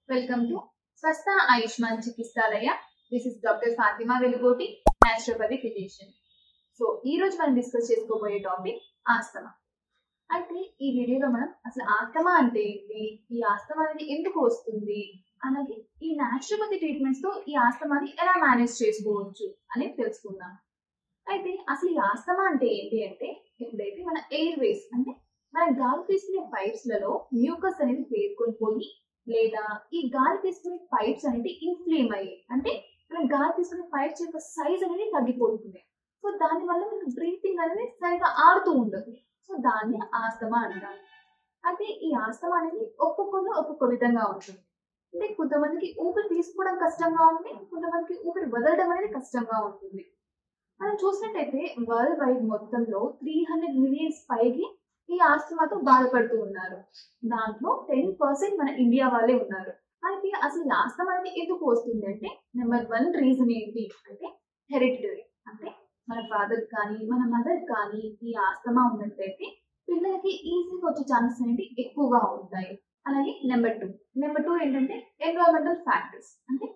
Welcome to Swastha Ayushman Chikitsalaya. This is Dr. Fatima Velugoti, naturopathy physician. So ఈ రోజు మనం discuss చేసుకోబోయే topic asthma. అయితే ఈ వీడియోలో మనం అసలు ఆస్తమా అంటే ఏంటి, ఈ ఆస్తమా అనేది ఎందుకు వస్తుంది, అలాగే ఈ న్యాచురోపతి ట్రీట్మెంట్స్ తో ఈ ఆస్తమాని ఎలా మేనేజ్ చేసుకోవచ్చు అనేది తెలుసుకుందాం. అయితే అసలు ఈ ఆస్తమా అంటే ఏంటి అంటే, ఎప్పుడైతే మన ఎయిర్ వేస్ అంటే మన గాలి తీసుకునే పైప్స్ లలో మ్యూకస్ అనేది పేర్కొని పోయి, లేదా ఈ గాలి తీసుకునే పైప్స్ అనేది ఇన్ఫ్లేమ్ అయ్యి, అంటే మనం గాలి తీసుకునే పైప్స్ యొక్క సైజ్ అనేది తగ్గిపోతుంది. సో దాని వల్ల మనకు బ్రీతింగ్ అనేది సరిగా ఆడుతూ ఉండదు. సో దాన్ని ఆస్తమా అంటారు. అయితే ఈ ఆస్తమా అనేది ఒక్కొక్కరు ఒక్కొక్క విధంగా ఉంటుంది. అంటే కొంతమందికి ఊపిరి తీసుకోవడం కష్టంగా ఉంది, కొంతమందికి ఊపిరి వదలడం అనేది కష్టంగా ఉంటుంది. మనం చూసినట్టయితే వరల్డ్ వైడ్ మొత్తంలో 300 మిలియన్స్ పైకి ఈ ఆస్తమాతో బాధపడుతూ ఉన్నారు. దాంట్లో 10% మన ఇండియా వాళ్ళే ఉన్నారు. అయితే అసలు ఈ ఆస్తమా అనేది ఎందుకు వస్తుంది అంటే, నెంబర్ 1 రీజన్ ఏంటి అంటే హెరిడిటరీ. అంటే మన ఫాదర్ కానీ మన మదర్ కానీ ఈ ఆస్తమా ఉన్నట్లయితే పిల్లలకి ఈజీగా వచ్చే ఛాన్సెస్ అనేవి ఎక్కువగా ఉంటాయి. అలాగే నెంబర్ టూ ఏంటంటే ఎన్విరాన్మెంటల్ ఫ్యాక్టర్స్. అంటే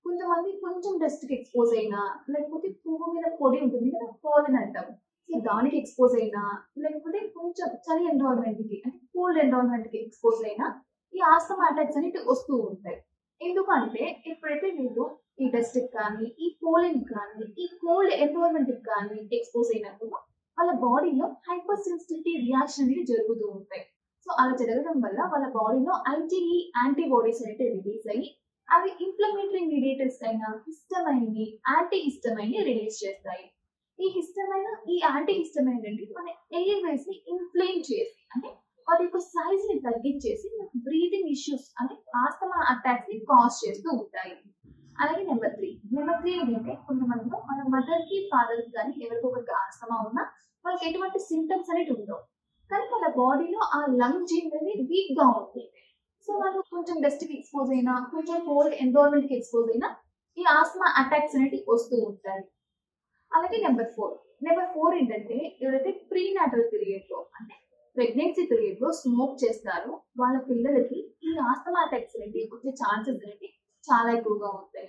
కొంతమంది కొంచెం డస్ట్ కి ఎక్స్పోజ్ అయినా, లేకపోతే పువ్వు మీద పొడి ఉంటుంది కదా, పాలెన్ అంటాం, సో దానికి ఎక్స్పోజ్ అయినా, లేకపోతే కొంచెం చలి ఎన్విరాన్మెంట్ కి అంటే కోల్డ్ ఎన్విరాన్మెంట్ కి ఎక్స్పోజ్ అయినా ఈ ఆస్తమా అటాక్స్ అనేవి వస్తూ ఉంటాయి. ఎందుకంటే ఎప్పుడైతే వీళ్ళు ఈ డస్ట్ కానీ, ఈ పోలెన్ కానీ, ఈ కోల్డ్ ఎన్విరాన్మెంట్ కానీ ఎక్స్పోజ్ అయినప్పుడు వాళ్ళ బాడీలో హైపర్ సెన్సిటివిటీ రియాక్షన్ అనేది జరుగుతూ ఉంటాయి. సో అలా జరగడం వల్ల వాళ్ళ బాడీలో ఐజీఈ యాంటీబాడీస్ అనేవి రిలీజ్ అయ్యి, అవి ఇన్ఫ్లమేటరీ మీడియేటర్స్ అయిన హిస్టమైన్ ని, యాంటీ హిస్టమైన్ ని రిలీజ్ చేస్తాయి. ఈ హిస్టమైన్, ఈ యాంటీ హిస్టమైన్ అంటే మన ఎయిర్ వేస్ ని ఇన్ఫ్లేమ్ చేసి, అంటే వాటి యొక్క సైజ్ ని తగ్గించేసి బ్రీతింగ్ ఇష్యూస్ అంటే ఆస్తమా అటాక్స్ ని కాజ్ చేస్తూ ఉంటాయి. అలాగే నెంబర్ త్రీ ఏంటంటే, కొంతమందిలో మన మదర్ కి ఫాదర్ కి కానీ ఎవరికొకరికి ఆస్తమా ఉన్నా వాళ్ళకి ఎటువంటి సింటమ్స్ అనేవి ఉండవు, కానీ వాళ్ళ బాడీలో ఆ లంగ్ జీన్ అనేది వీక్ గా ఉంటుంది. సో వాళ్ళు కొంచెం డస్ట్ కి ఎక్స్పోజ్ అయినా, కొంచెం కోల్డ్ ఎన్విరాన్మెంట్ కి ఎక్స్పోజ్ అయినా ఈ ఆస్తమా అటాక్స్ అనేవి వస్తూ ఉంటాయి. అలాగే నెంబర్ ఫోర్ ఏంటంటే, ఎవరైతే ప్రీనాటల్ పీరియడ్ లో అంటే ప్రెగ్నెన్సీ పీరియడ్ లో స్మోక్ చేస్తారో వాళ్ళ పిల్లలకి ఈ ఆస్తమా అటాక్స్ అనేవి వచ్చే ఛాన్సెస్ అనేవి చాలా ఎక్కువగా ఉంటాయి.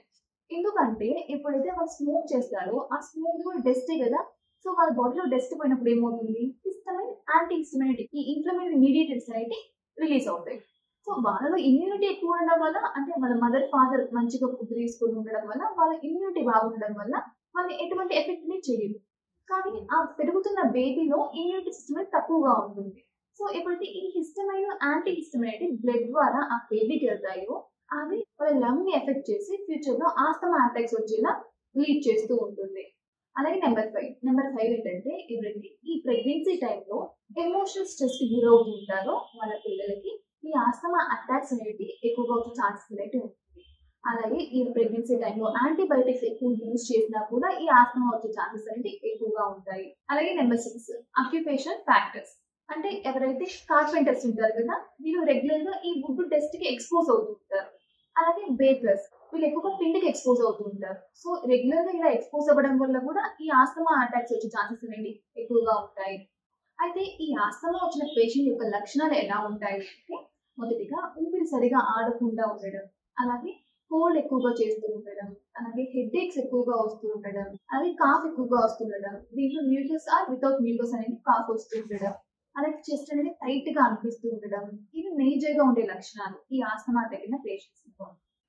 ఎందుకంటే ఎప్పుడైతే వాళ్ళు స్మోక్ చేస్తారో ఆ స్మోక్ కూడా డస్టే కదా, సో వాళ్ళ బాడీలో డస్ట్ పోయినప్పుడు ఏమవుతుంది, హిస్టమైన్, యాంటీ హిస్టమైన్ ఈ ఇన్ఫ్లమేటరీ మీడియేటర్స్ అనేవి రిలీజ్ అవుతాయి. సో వాళ్ళలో ఇమ్యూనిటీ ఎక్కువ ఉండడం వల్ల, అంటే వాళ్ళ మదర్ ఫాదర్ మంచిగా ఫుడ్ తీసుకుని ఉండడం వల్ల వాళ్ళ ఇమ్యూనిటీ బాగుండడం వల్ల వాళ్ళు ఎటువంటి ఎఫెక్ట్ ని చేయదు. కానీ ఆ పెరుగుతున్న బేబీలో ఇమ్యూనిటీ సిస్టమ్ అనేది తక్కువగా ఉంటుంది. సో ఎప్పుడైతే ఈ హిస్టమైన్, యాంటీ హిస్టమైన్ బ్లడ్ ద్వారా ఆ బేబీకి వెళ్తాయో అది వాళ్ళ లంగ్ ని ఎఫెక్ట్ చేసి ఫ్యూచర్ లో ఆస్తమా అటాక్స్ వచ్చేలా లీడ్ చేస్తూ ఉంటుంది. అలాగే నెంబర్ ఫైవ్ ఏంటంటే, ఎవరైతే ఈ ప్రెగ్నెన్సీ టైంలో ఎమోషనల్ స్ట్రెస్ కి గురవుతూ ఉంటారో వాళ్ళ పిల్లలకి ఈ ఆస్తమా అటాక్స్ అనేవి ఎక్కువగా వచ్చే ఛాన్సెస్ అనేవి ఉంటుంది. అలాగే ఈ ప్రెగ్నెన్సీ టైంలో యాంటీబయాటిక్స్ ఎక్కువ యూజ్ చేసినా కూడా ఈ ఆస్తమా వచ్చే ఛాన్సెస్ అనేవి ఎక్కువగా ఉంటాయి. అలాగే నెంబర్ 6 అక్యుపేషన్ ఫ్యాక్టర్స్. అంటే ఎవరైతే కార్పెంటర్స్ ఉంటారు కదా, వీళ్ళు రెగ్యులర్ గా ఈ వుడ్ డస్ట్ కి ఎక్స్పోజ్ అవుతూ ఉంటారు. అలాగే బేకర్స్, వీళ్ళు ఎక్కువగా పిండికి ఎక్స్పోజ్ అవుతూ ఉంటారు. సో రెగ్యులర్ గా ఇలా ఎక్స్పోజ్ అవ్వడం వల్ల కూడా ఈ ఆస్తమా అటాక్స్ వచ్చే ఛాన్సెస్ అనేవి ఎక్కువగా ఉంటాయి. అయితే ఈ ఆస్తమా వచ్చిన పేషెంట్ యొక్క లక్షణాలు ఎలా ఉంటాయి అంటే, మొదటిగా ఊపిరి సరిగా ఆడకుండా ఉండడం, అలాగే కోల్డ్ ఎక్కువగా చేస్తూ ఉండడం, అలాగే హెడ్ ఏక్స్ ఎక్కువగా వస్తూ ఉండడం, అలాగే కాఫ్ ఎక్కువగా వస్తుండడం, దీంట్లో మ్యూకస్ ఆర్ వితౌట్ మ్యూకస్ అనేది కాఫ్ వస్తూ ఉండడం, అలాగే చెస్ట్ అనేది టైట్ గా అనిపిస్తూ ఉండడం, ఇవి మేజర్ గా ఉండే లక్షణాలు ఈ ఆస్తమా తగిన పేషెంట్స్.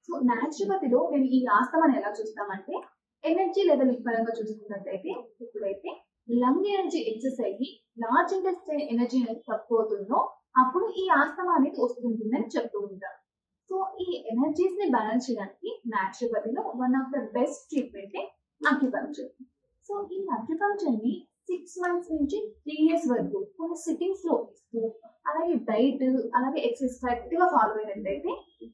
సో న్యాచురోపతిలో మేము ఈ ఆస్తమాని ఎలా చూస్తామంటే, ఎనర్జీ లెవెల్ పరంగా చూసుకున్నట్టయితే, ఎప్పుడైతే లంగ్ ఎనర్జీ ఎక్సెస్ అయ్యి లార్జ్ ఇంటెస్టైన్ ఎనర్జీ అనేది తక్కువ అవుతుందో అప్పుడు ఈ ఆస్తమా అనేది వస్తుంటుందని చెప్తూ ఉంటారు. సో ఈ ఎనర్జీస్ ని బ్యాలెన్స్ చేయడానికి న్యాచురోపతిలో one of the best treatment acupuncture. So ఈ అక్యుపంక్చర్ ని 6 months నుంచి 3 years వరకు కొన్ని సిట్టింగ్స్ లో ఇస్తూ, అలాగే డైట్, అలాగే ఎక్సర్సైజ్ కరెక్ట్ గా ఫాలో అయినట్లయితే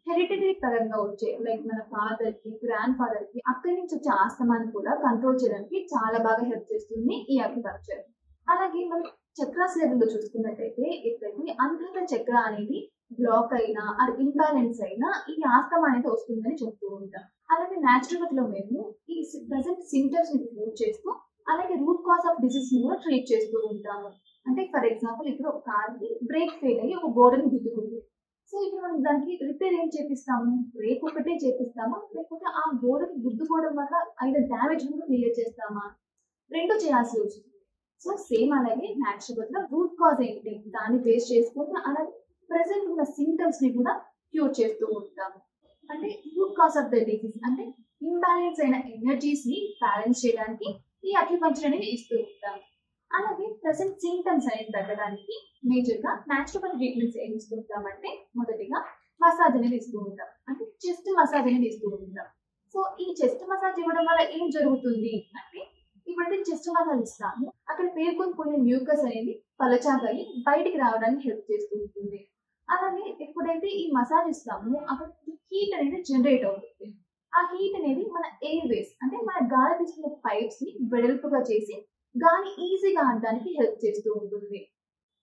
హెరిడిటరీ పరంగా వచ్చే లైక్ మన ఫాదర్ కి, గ్రాండ్ ఫాదర్ కి అక్కడి నుంచి వచ్చే ఆస్తమాని కూడా కంట్రోల్ చేయడానికి చాలా బాగా హెల్ప్ చేస్తుంది ఈ అక్యుపంక్చర్. అలాగే మనం చక్రాస్ లెవెల్లో చూసుకున్నట్టయితే, ఎప్పుడైతే అంతర్గత చక్ర అనేది బ్లాక్ అయినా అది ఇంబ్యాలెన్స్ అయినా ఈ ఆస్తమా అనేది వస్తుందని చెప్తూ ఉంటాం. అలాగే న్యాచురోపతిలో మేము ఈ ప్రెసెంట్ సింటమ్స్ ని ట్రీట్ చేస్తూ, అలాగే రూట్ కాజ్ ఆఫ్ డిసీజ్ ని కూడా ట్రీట్ చేస్తూ ఉంటాము. అంటే ఫర్ ఎగ్జాంపుల్ ఇప్పుడు ఒక కార్ కి బ్రేక్ ఫెయిల్ అయ్యి ఒక గోడని గుద్దుకుంది. సో సో ఇప్పుడు మనం దానికి రిపేర్ ఏం చేపిస్తాము, రేపు ఒకటే చేపిస్తామా, లేకపోతే ఆ గోడకి గుద్దుకోవడం వల్ల అయిన డ్యామేజ్ క్లియర్ చేస్తామా, రెండు చేయాల్సి వస్తుంది. సో సేమ్ అలాగే న్యాచురోపతిలో రూట్ కాజ్ ఏంటి దాన్ని బేస్ చేసుకుంటే అలాగే ప్రెసెంట్ ఉన్న సింటమ్స్ ని కూడా క్యూర్ చేస్తూ ఉంటాము. అంటే root cause of the disease అంటే ఇంబ్యాలెన్స్ అయిన ఎనర్జీస్ ని బ్యాలెన్స్ చేయడానికి ఈ అక్యుపంక్చర్ అనేది ఇస్తూ ఉంటాము. అలాగే ప్రెసెంట్ సింటమ్స్ అనేది తగ్గడానికి మేజర్ గా న్యాచురోపతి ట్రీట్మెంట్స్ ఏం ఇస్తూ ఉంటామంటే మొదటిగా మసాజ్ అనేది ఇస్తూ ఉంటాం, అంటే చెస్ట్ మసాజ్ అనేది ఇస్తూ ఉంటాం. సో ఈ చెస్ట్ మసాజ్ ఇవ్వడం వల్ల ఏం జరుగుతుంది అంటే ఇప్పుడైతే చెస్ట్ మసాజ్ ఇస్తాము, అక్కడ పేర్కొని పోయిన మ్యూకస్ అనేది పలచాగా అయ్యి బయటికి రావడానికి హెల్ప్ చేస్తూ ఉంటుంది. అలాగే ఎప్పుడైతే ఈ మసాజ్ ఇస్తామో అక్కడ హీట్ అనేది జనరేట్ అవుతుంది. ఆ హీట్ అనేది మన ఎయిర్ వేస్ అంటే మన గాలి తీసుకునే పైప్స్ ని వెడల్పుగా చేసి గాలి ఈజీగా ఆడడానికి హెల్ప్ చేస్తూ ఉంటుంది.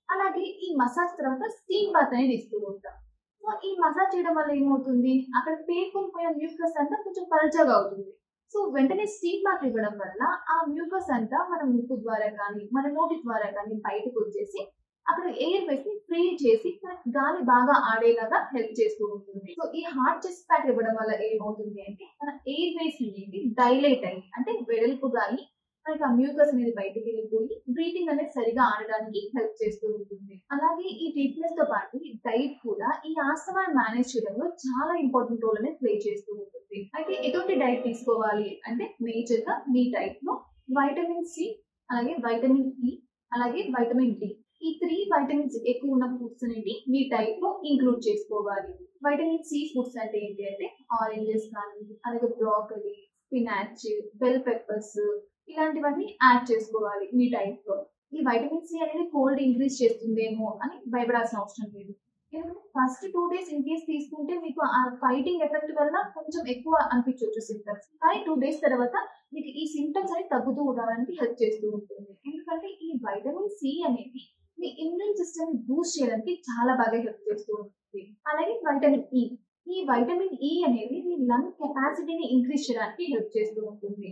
అలాగే ఈ మసాజ్ తర్వాత స్టీమ్ బాత్ అనేది ఇస్తూ ఉంటాం. సో ఈ మసాజ్ చేయడం వల్ల ఏమవుతుంది, అక్కడ పేర్కొని పోయిన మ్యూకస్ అంతా కొంచెం పలచగా అవుతుంది. సో వెంటనే స్టీమ్ బాత్ ఇవ్వడం వల్ల ఆ మ్యూకస్ అంతా మన ముక్కు ద్వారా కానీ మన నోటి ద్వారా కానీ బయటకు వచ్చేసి అక్కడ ఎయిర్ వేస్ ని ఫ్రీ చేసి మనకి గాలి బాగా ఆడేలాగా హెల్ప్ చేస్తూ ఉంటుంది. సో ఈ హార్ట్ చెస్ట్ ప్యాక్ ఇవ్వడం వల్ల ఏమవుతుంది అంటే మన ఎయిర్ వేస్ అనేది డైలేట్ అయ్యి అంటే వెడల్పుగా అయ్యి మనకి ఆ మ్యూకస్ అనేది బయటికి వెళ్ళిపోయి బ్రీతింగ్ అనేది సరిగా ఆడడానికి హెల్ప్ చేస్తూ ఉంటుంది. అలాగే ఈ ట్రీట్మెంట్స్ తో పాటు డైట్ కూడా ఈ ఆస్తమా మేనేజ్ చేయడంలో చాలా ఇంపార్టెంట్ రోల్ అనేది ప్లే చేస్తూ ఉంటుంది. అయితే ఎటువంటి డైట్ తీసుకోవాలి అంటే మేజర్ గా మీ డైట్ లో వైటమిన్ సి, అలాగే వైటమిన్ ఇ, అలాగే వైటమిన్ డి ఈ 3 వైటమిన్స్ ఎక్కువ ఉన్న ఫుడ్స్ అనేవి మీ డైట్ లో ఇంక్లూడ్ చేసుకోవాలి. వైటమిన్ సి ఫుడ్స్ అంటే ఏంటి అంటే ఆరెంజెస్ కానీ, అలాగే బ్రోకలీ, స్పినాచ్, బెల్ పెప్పర్స్ ఇలాంటివన్నీ యాడ్ చేసుకోవాలి మీ డైట్ లో. ఈ వైటమిన్ సి అనేది కోల్డ్ ఇంక్రీజ్ చేస్తుందేమో అని భయపడాల్సిన అవసరం లేదు. ఎందుకంటే ఫస్ట్ 2 days ఇన్ కేస్ తీసుకుంటే మీకు ఆ ఫైటింగ్ ఎఫెక్ట్ వల్ల కొంచెం ఎక్కువ అనిపించవచ్చు సింటమ్స్, కానీ 2 days తర్వాత మీకు ఈ సింటమ్స్ అనేవి తగ్గుతూ ఉండడానికి హెల్ప్ చేస్తూ ఉంటుంది. ఎందుకంటే ఈ వైటమిన్ సి అనేది మీ ఇమ్యూన్ సిస్టమ్ ని బూస్ట్ చేయడానికి చాలా బాగా హెల్ప్ చేస్తూ ఉంటుంది. అలాగే వైటమిన్ ఇ, ఈ వైటమిన్ ఇ అనేది మీ లంగ్ కెపాసిటీని ఇంక్రీజ్ చేయడానికి హెల్ప్ చేస్తూ ఉంటుంది.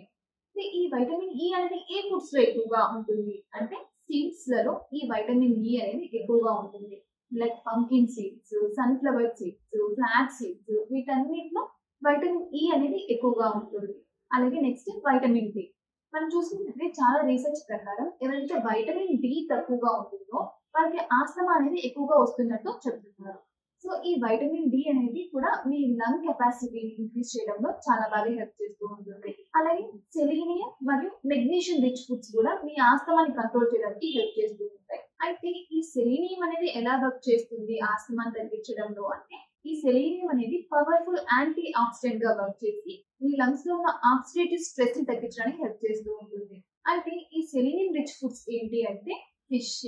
ఈ వైటమిన్ ఇ అనేది ఏ ఫుడ్స్ లో ఎక్కువగా ఉంటుంది అంటే సీడ్స్ లలో ఈ వైటమిన్ ఇ అనేది ఎక్కువగా ఉంటుంది. Like pumpkin seeds, sunflower seeds, flax seeds వీటన్నిటిలో వైటమిన్ ఇ అనేది ఎక్కువగా ఉంటుంది. అలాగే నెక్స్ట్ వైటమిన్ డి. మనం చూసుకుంటే చాలా రీసెర్చ్ ప్రకారం ఎవరైతే వైటమిన్ డి తక్కువగా ఉంటుందో వాళ్ళకి ఆస్తమా అనేది ఎక్కువగా వస్తున్నట్టు చెప్తున్నారు. సో ఈ వైటమిన్ డి అనేది కూడా మీ లంగ్ కెపాసిటీని ఇంక్రీజ్ చేయడంలో చాలా బాగా హెల్ప్ చేస్తూ ఉంటుంది. అలాగే సెలీనియం మరియు మెగ్నీషియం రిచ్ ఫుడ్స్ కూడా మీ ఆస్తమాని కంట్రోల్ చేయడానికి హెల్ప్ చేస్తూ ఉంటాయి. అయితే ఈ సెలీనియం అనేది ఎలా వర్క్ చేస్తుంది ఆస్తమాని తగ్గించడంలో అంటే ఈ సెలీనియం అనేది పవర్ఫుల్ యాంటీ ఆక్సిడెంట్ గా వర్క్ చేసి మీ లంగ్స్ లో ఉన్న ఆక్సిడేటివ్ స్ట్రెస్ ని తగ్గించడానికి హెల్ప్ చేస్తూ ఉంటుంది. అయితే ఈ సెలీనియం రిచ్ ఫుడ్స్ ఏంటి అంటే ఫిష్,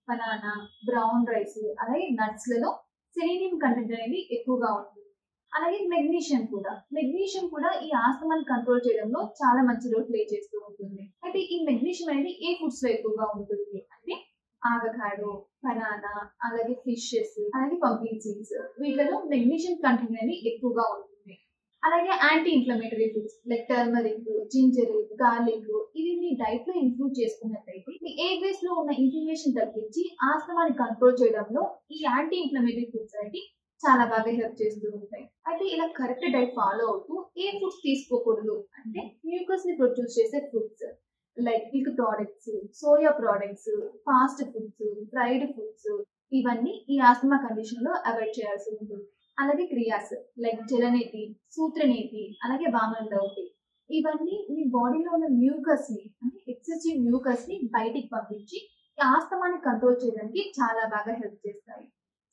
బనానా, బ్రౌన్ రైస్, అలాగే నట్స్ లలో సెలీనియం కంటెంట్ అనేది ఎక్కువగా ఉంటుంది. అలాగే మెగ్నీషియం కూడా ఈ ఆస్తమాని కంట్రోల్ చేయడంలో చాలా మంచి రోల్ ప్లే చేస్తూ ఉంటుంది. అయితే ఈ మెగ్నీషియం అనేది ఏ ఫుడ్స్ లో ఎక్కువగా ఉంటుంది అంటే ఆవకాడో, బనానా, అలాగే ఫిషెస్, అలాగే పంకిన్ సీడ్స్ వీటిలో మెగ్నీషియం కంటెంట్ అనేది ఎక్కువగా ఉంటుంది. అలాగే anti inflammatory foods like turmeric, ginger, garlic ఇవి మీ డైట్ లో ఇంక్లూడ్ చేసుకున్నట్లయితే మీ ఎయిర్ వేస్ లో ఉన్న ఇన్ఫ్లమేషన్ తగ్గించి ఆస్తమాని కంట్రోల్ చేయడంలో ఈ యాంటీ ఇన్ఫ్లమేటరీ ఫుడ్స్ అనేవి చాలా బాగా హెల్ప్ చేస్తూ ఉంటాయి. అయితే ఇలా కరెక్ట్ డైట్ ఫాలో అవుతూ ఏ ఫుడ్స్ తీసుకోకూడదు అంటే మ్యూకస్ ని ప్రొడ్యూస్ చేసే foods like milk products, soya products, fast foods, fried foods ఇవన్నీ ఈ ఆస్తమా కండిషన్ లో అవాయిడ్ చేయాల్సి ఉంటుంది. అలాగే క్రియాస్ లైక్ జలనేతి, సూత్రనేతి, అలాగే వామనదౌతి ఇవన్నీ మీ బాడీలో ఉన్న మ్యూకస్ ని అంటే ఎక్సెసివ్ మ్యూకస్ ని బయటికి పంపించి ఆస్తమాని కంట్రోల్ చేయడానికి చాలా బాగా హెల్ప్ చేస్తాయి.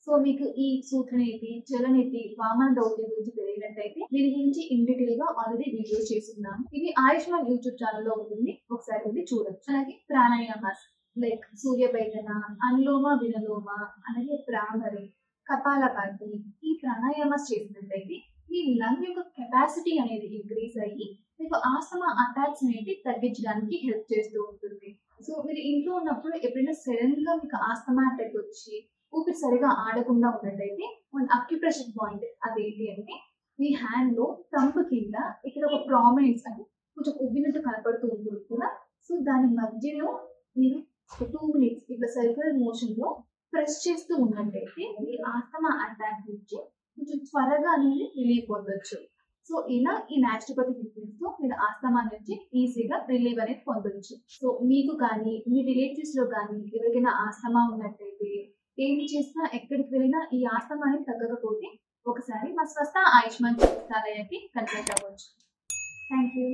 సో మీకు ఈ సూత్రనేతి, జలనేతి, వామనదౌతి గురించి తెలియనట్టయితే దీని గురించి ఇన్ డీటెయిల్ గా ఆల్రెడీ వీడియో చేస్తున్నాను. ఇది ఆయుష్మాన్ యూట్యూబ్ ఛానల్ లో ఉంటుంది, ఒకసారి వెళ్ళి చూడొచ్చు. అలాగే ప్రాణాయామాస్ లైక్ సూర్యభైదన, అనులోమ వినలోమ, అలాగే భ్రామరి, కపాలభాతి ఈ ప్రాణాయామాస్ చేసినట్లయితే మీ లంగ్ యొక్క కెపాసిటీ అనేది ఇంక్రీజ్ అయ్యి మీకు ఆస్తమా అటాక్స్ అనేవి తగ్గించడానికి హెల్ప్ చేస్తూ ఉంటుంది. సో మీరు ఇంట్లో ఉన్నప్పుడు ఎప్పుడైనా సడన్ గా మీకు ఆస్తమా అటాక్ వచ్చి ఊపిరి సరిగా ఆడకుండా ఉన్నట్టయితే మన అక్యుప్రెషర్ పాయింట్ అదేంటి అంటే మీ హ్యాండ్ లో థంబ్ కింద ఇక్కడ ఒక ప్రామినెన్స్ అంటే కొంచెం ఉబ్బినట్టు కనపడుతూ ఉంటుంది కదా. సో దాని మధ్యలో మీరు 2 minutes ఇట్లా సర్క్యులర్ మోషన్ లో ప్రెస్ చేస్తూ ఉన్నట్టయితే ఈ ఆస్తమా అటాక్ నుంచి కొంచెం త్వరగా అనేది రిలీఫ్ పొందొచ్చు. సో ఇలా ఈ న్యాచురోపతి ట్రీట్మెంట్స్ తో మీరు ఆస్తమా నుంచి ఈజీగా రిలీవ్ అనేది పొందొచ్చు. సో మీకు కానీ మీ రిలేటివ్స్ లో కానీ ఎవరికైనా ఆస్తమా ఉన్నట్టయితే ఏమి చేసినా ఎక్కడికి వెళ్ళినా ఈ ఆస్తమా అనేది తగ్గకపోతే ఒకసారి మా స్వస్థ ఆయుష్మాన్ చికిత్సాలయకి కన్సల్ట్ అవ్వచ్చు. Thank you.